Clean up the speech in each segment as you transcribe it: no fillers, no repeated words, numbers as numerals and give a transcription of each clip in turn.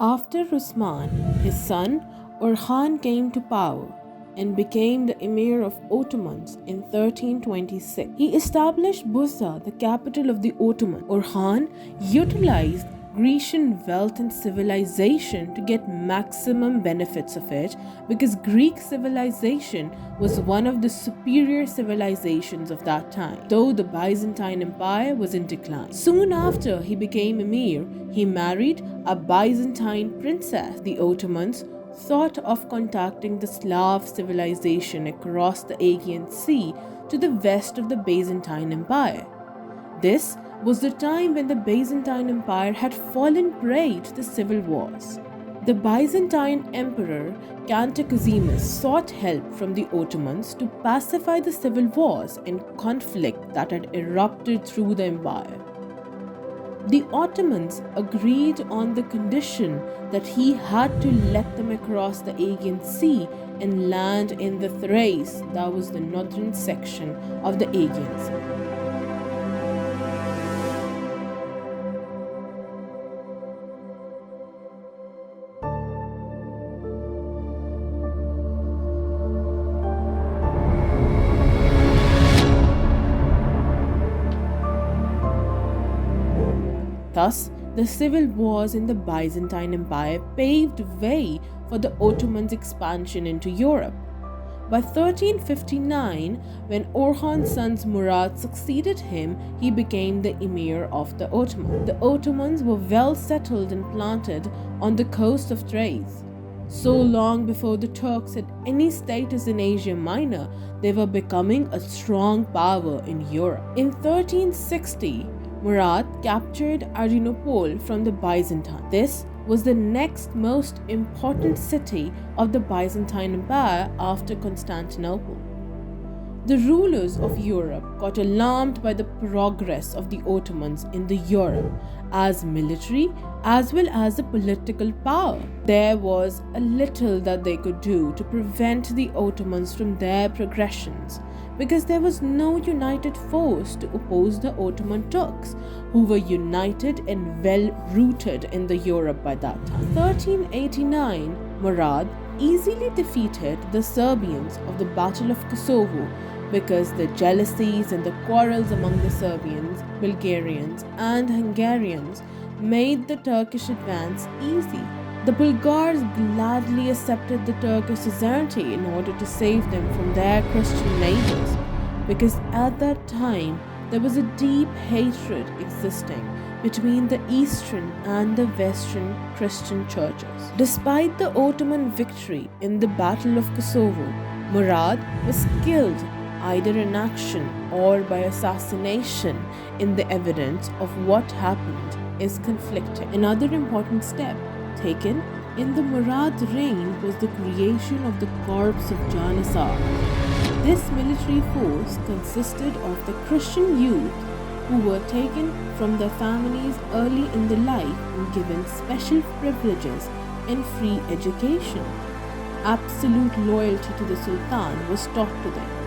After Osman, his son Orhan came to power and became the emir of Ottomans in 1326. He established Bursa, the capital of the Ottomans. Orhan utilized Grecian wealth and civilization to get maximum benefits of it because Greek civilization was one of the superior civilizations of that time, though the Byzantine Empire was in decline. Soon after he became emir, he married a Byzantine princess. The Ottomans thought of contacting the Slav civilization across the Aegean Sea to the west of the Byzantine Empire. This was the time when the Byzantine Empire had fallen prey to the civil wars. The Byzantine Emperor Cantacuzimus sought help from the Ottomans to pacify the civil wars and conflict that had erupted through the empire. The Ottomans agreed on the condition that he had to let them across the Aegean Sea and land in the Thrace, that was the northern section of the Aegean Sea. Thus, the civil wars in the Byzantine Empire paved way for the Ottomans' expansion into Europe. By 1359, when Orhan's son Murad succeeded him, he became the emir of the Ottomans. The Ottomans were well settled and planted on the coast of Thrace. So long before the Turks had any status in Asia Minor, they were becoming a strong power in Europe. In 1360, Murad captured Adrianople from the Byzantines. This was the next most important city of the Byzantine Empire after Constantinople. The rulers of Europe got alarmed by the progress of the Ottomans in the Europe as military as well as a political power. There was a little that they could do to prevent the Ottomans from their progressions because there was no united force to oppose the Ottoman Turks, who were united and well rooted in the Europe by that time. 1389, Murad easily defeated the Serbians of the Battle of Kosovo because the jealousies and the quarrels among the Serbians, Bulgarians, and Hungarians made the Turkish advance easy. The Bulgars gladly accepted the Turkish suzerainty in order to save them from their Christian neighbors, because at that time there was a deep hatred existing between the Eastern and the Western Christian churches. Despite the Ottoman victory in the Battle of Kosovo, Murad was killed either in action or by assassination, in the evidence of what happened is conflicting. Another important step taken in the Murad's reign was the creation of the Corps of Janissar. This military force consisted of the Christian youth who were taken from their families early in their life and given special privileges and free education. Absolute loyalty to the Sultan was taught to them.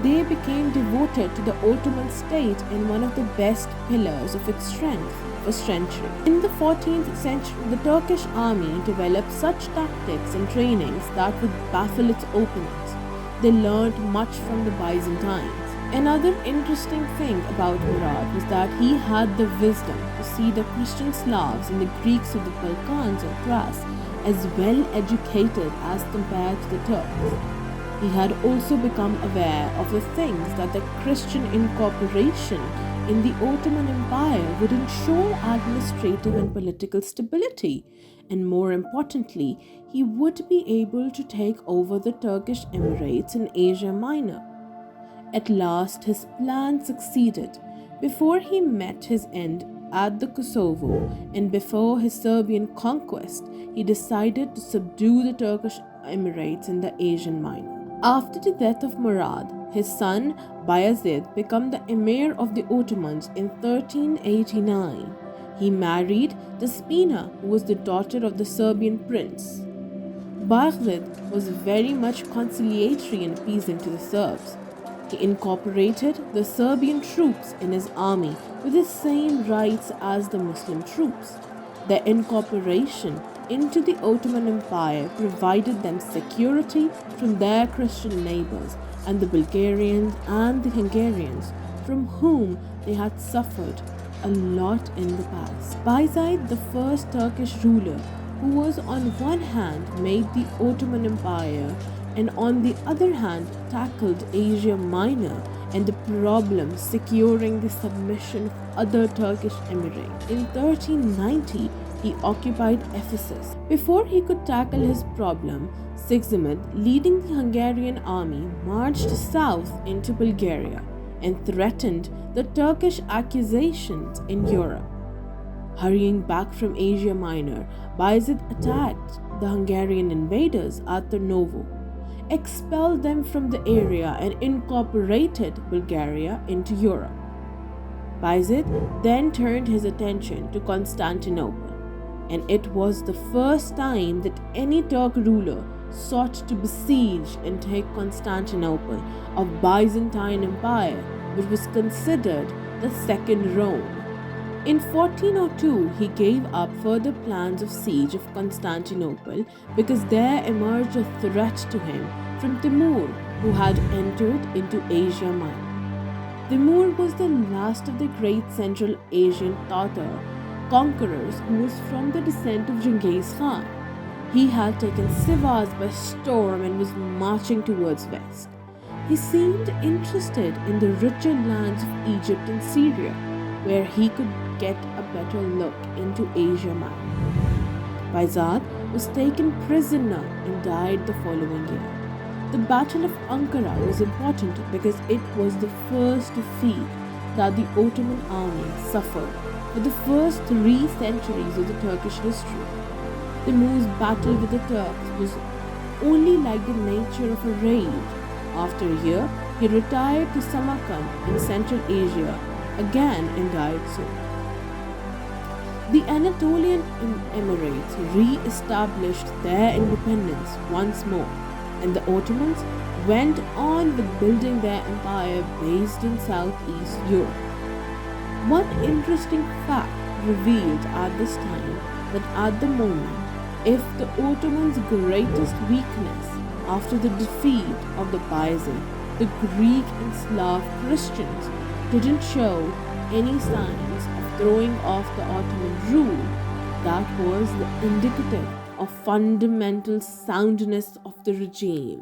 They became devoted to the Ottoman state and one of the best pillars of its strength for centuries. In the 14th century, the Turkish army developed such tactics and trainings that would baffle its opponents. They learned much from the Byzantines. Another interesting thing about Murad was that he had the wisdom to see the Christian Slavs and the Greeks of the Balkans or Thrace as well educated as compared to the Turks. He had also become aware of the things that the Christian incorporation in the Ottoman Empire would ensure administrative and political stability, and more importantly, he would be able to take over the Turkish Emirates in Asia Minor. At last, his plan succeeded. Before he met his end at the Kosovo and before his Serbian conquest, he decided to subdue the Turkish Emirates in the Asian Minor. After the death of Murad, his son Bayezid became the emir of the Ottomans in 1389. He married Despina, who was the daughter of the Serbian prince. Bayezid was very much conciliatory and appeasing to the Serbs. He incorporated the Serbian troops in his army with the same rights as the Muslim troops. Their incorporation into the Ottoman Empire provided them security from their Christian neighbors and the Bulgarians and the Hungarians, from whom they had suffered a lot in the past. Bayezid, the first Turkish ruler, who was on one hand made the Ottoman Empire and on the other hand tackled Asia Minor and the problem securing the submission of other Turkish emirates. In 1390, he occupied Ephesus. Before he could tackle his problem, Sigismund, leading the Hungarian army, marched south into Bulgaria and threatened the Turkish accusations in Europe. Hurrying back from Asia Minor, Bayezid attacked the Hungarian invaders at Tarnovo, expelled them from the area and incorporated Bulgaria into Europe. Bayezid then turned his attention to Constantinople, and it was the first time that any Turk ruler sought to besiege and take Constantinople of Byzantine Empire, which was considered the second Rome. In 1402, he gave up further plans of siege of Constantinople because there emerged a threat to him from Timur, who had entered into Asia Minor. Timur was the last of the great Central Asian Tatar conquerors who was from the descent of Genghis Khan. He had taken Sivas by storm and was marching towards west. He seemed interested in the richer lands of Egypt and Syria, where he could get a better look into Asia Minor. Bayezid was taken prisoner and died the following year. The Battle of Ankara was important because it was the first defeat that the Ottoman army suffered for the first 3 centuries of the Turkish history. Timur's battle with the Turks was only like the nature of a raid. After a year, he retired to Samarkand in Central Asia again and died soon. The Anatolian Emirates re-established their independence once more, and the Ottomans went on with building their empire based in Southeast Europe. One interesting fact revealed at this time that at the moment, if the Ottomans' greatest weakness after the defeat of the Byzantines, the Greek and Slav Christians, didn't show any signs of throwing off the Ottoman rule, that was the indicative of fundamental soundness of the regime.